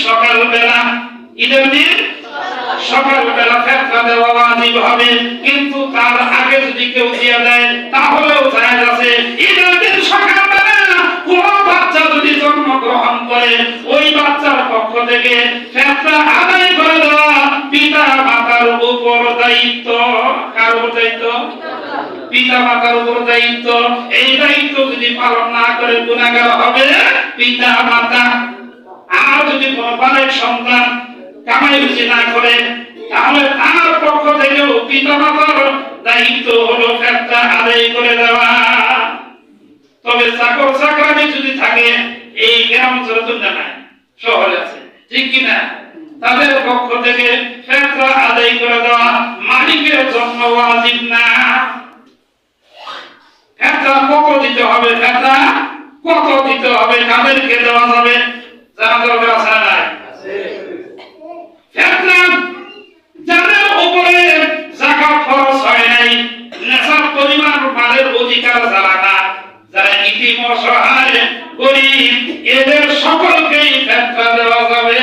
সকালবেলা, ঈদের দিন সকালবেলা ফেতরা দেওয়া ওয়াজিব হবে, কিন্তু তার আগে যদি কেউ দিয়ে দেয় তাহলেও জায়েজ আছে। ঈদের দিন সকালবেলা কোন বাচ্চা যদি জন্মগ্রহণ করে ওই বাচ্চার পক্ষ থেকে ফেতরা আদায় করে দেওয়া পিতা মাতার উপর দায়িত্ব। কার উপর দায়িত্ব? পিতা মাতার উপর দায়িত্ব। এই দায়িত্ব যদি পালন না করে গুনাহগার হবে পিতা মাতা। আর যদি কোনো বালেক সন্তান কামাই রুজি না করে তাহলে তার পক্ষ থেকেও পিতা মাতার দায়িত্ব হলো ফেতরা আদায় করে দেওয়া। তবে চাকর চাকরানি যদি থাকে, এই গ্রাম অঞ্চলে নাই, শহরে আছে, ঠিক কিনা, তাদের পক্ষ থেকে ফেতরা আদায় করে দেওয়া মালিকের জন্য ওয়াজিব না। ফেতরা কত দিতে হবে? ফেতরা কত দিতে হবে? কাদেরকে দেওয়া যাবে জানা দরকার আছে না নাই? ফেতরা যাদের উপরে যাকাত খরচ হয় নাই, নেশাব পরিমাণ মালের অধিকার যারা না, যারা ইতিম অসহায় গরিব, এদের সকলকেই ফেতরা দেওয়া যাবে।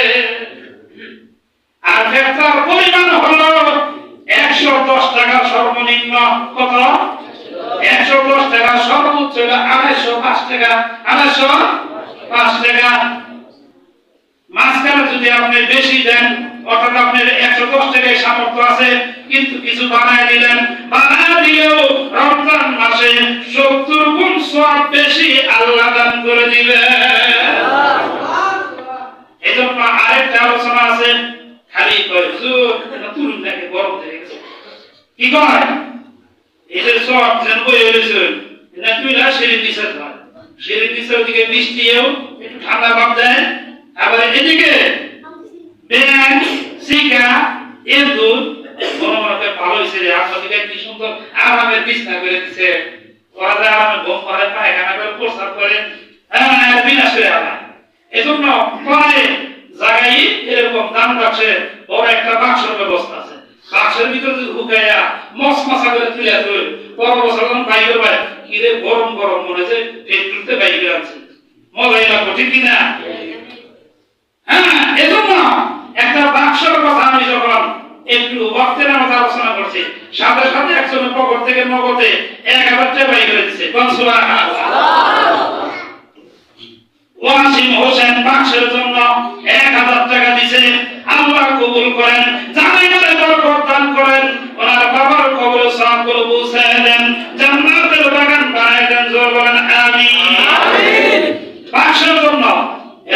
আর ফেতরার পরিমাণ হলো 110 টাকা সর্বনিম্ন। কত? 110 টাকা। সর্বোচ্চ হলো 205 টাকা। 205 টাকা। মাঝখানে যদি আপনি বেশি দেন, অর্থাৎ আপনার 110 টাকায় সামর্থ্য আছে কিন্তু কিছু বানায় দিলেন, বানায় দিলেও রমজান মাসে 70 গুণ সওয়াব বেশি আল্লাহ দান করে দিবে। এজন্য আরেকটা আলোচনা আছে, খালি কয় হুজুর তুলুন নাকি গরম হয়ে গেছে, কি কয় এই যে সওয়াব যেন বই হইছে না, তুইলা শরীর দিছে, শরীর দিছে, ওদিকে বৃষ্টিও একটু ঠান্ডা ভাব দেয়, আবার এদিকে ব্যাং সিকা এন্দুর মনে ভালো হয়েছে রে, আপনাদেরকে কি সুন্দর আরামের বিছনা করে দিচ্ছে, ওরা যে আরামে ঘুম করে, পায়খানা করে, প্রস্রাব করে, বিনাশ করে আনা। এজন্য প্রায় জায়গায় এরকম দান বাক্সে বড় একটা বাক্সের ব্যবস্থা আছে। বাক্সের ভিতরে যদি ঢুকাইয়া মশমশা করে তুলে আসবে, পর বছর যখন বাইরে পায় কি রে গরম গরম মনে হচ্ছে পেট্রোলতে বাইরে আছে, মজাই লাগবে, ঠিক কিনা? হ্যাঁ, এজন্য একটা বাক্সের কথা আমি যখন একটু ওয়াক্তের নামাজ আলোচনা করছি, সাথে সাথে একজনের পকেট থেকে নগদে 1000 টাকা বাইর করে দিচ্ছে। ওয়াসিম হোসেন বাক্সের জন্য 1000 টাকা দিছে। আল্লাহ কবুল করেন, জামিনের বরকত দান করেন, ওনার বাবার কবরে সওয়াবগুলো পৌঁছায় দেন, জান্নাতের বাগান বানায় দেন। জোর বলেন আমিন। বাক্সের জন্য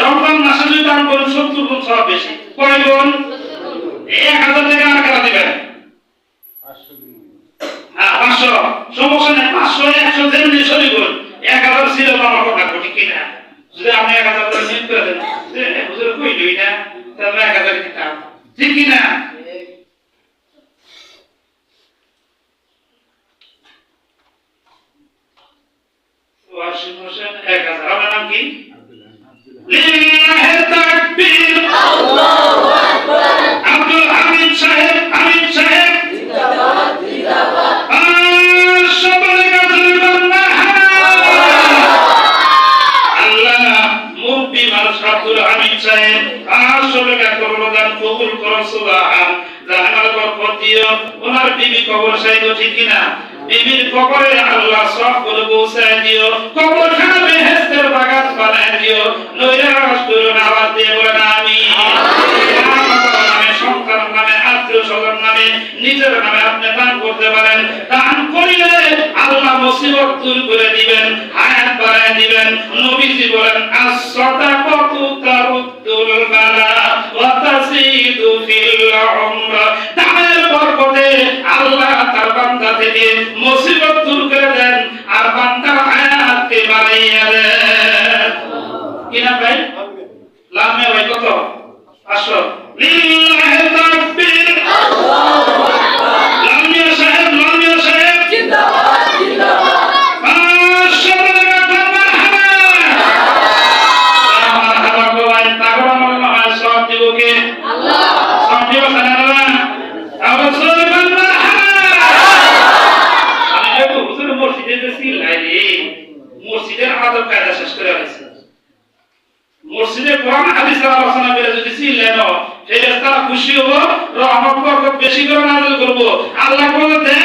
রমজান মাসে যদি দান করেন 70 গুণ সওয়াব বেশি। কয় গুণ? 1000 টাকা আর কারা দিবেন? 500। সমস্যা নেই, 500 100 যেমনি সরি করুন, 1000 ছিল আমার কথা, ঠিক কিনা? যদি আপনি 1000 টাকা নিয়ে করে দেন, হুজুর কইলই না, তাহলে 1000 দিতাম, ঠিক কিনা? ওয়াসিম হোসেন 1000। আপনার নাম কি? লিল্লাহি তাকবীর, আল্লাহু আকবার। আব্দুল হামিদ সাহেব, হামিদ সাহেব জিন্দাবাদ, জিন্দাবাদ। সকলে কাছে আল্লাহ মুফতি মানস আব্দুল হামিদ সাহেব 500 টাকা করুণাদান কবুল করো। সুবহান। জাহানার বরকত দিও, ওনার বিবি কবর সাইদ, ঠিক কিনা? বিবির কবরে আল্লাহ সবগুলো পৌঁছায় দিও, কবরখানা বেহেশতের বাগান বানায় দিও। নৈরাশ করো না, আওয়াজ দিয়ে বলেন আমিন। নামে, সন্তানের নামে, আত্মীয় স্বজন নামে, নিজের নামে আপনি দান করতে পারেন। দান করিলে আল্লাহ মুসিবত দূর করে দিবেন, হায়াত বাড়ায় দিবেন। নবীজি বলেন as-সাদাকাতু তারুদ্দুল বালা ওয়া তাসিদু ফিল উমর। দানের বরকতে আল্লাহ তার বান্দা থেকে মুসিবত দূর করে দেন আর বান্দার হায়াতকে বাড়াইয়া দেন। কিনা ভাই? লামে ভাই কত? 500। লিল্লাহি তাকবীর, আল্লাহু আকবার। লামিয়া সাহেব, লামিয়া সাহেব জিন্দাবাদ, জিন্দাবাদ। 500 টাকা তোমার হাবা। আমার হাবা কোয়াই তাগর আমার মহা সব দিবকে আল্লাহ সব দিব সানারা। আবার সুবহান মারহাবা। আমি দেখো হুজুর মসজিদে যে সিল নাই রে, মসজিদের আদব কায়দা শেষ করে আছে। মসজিদে কোরআন হাদিসের আলোচনা করে যদি চিল্লেন ফেরেশতারা খুশি হবো রহমত বরকত বেশি করে নাযিল করব আল্লাহ বলে দেন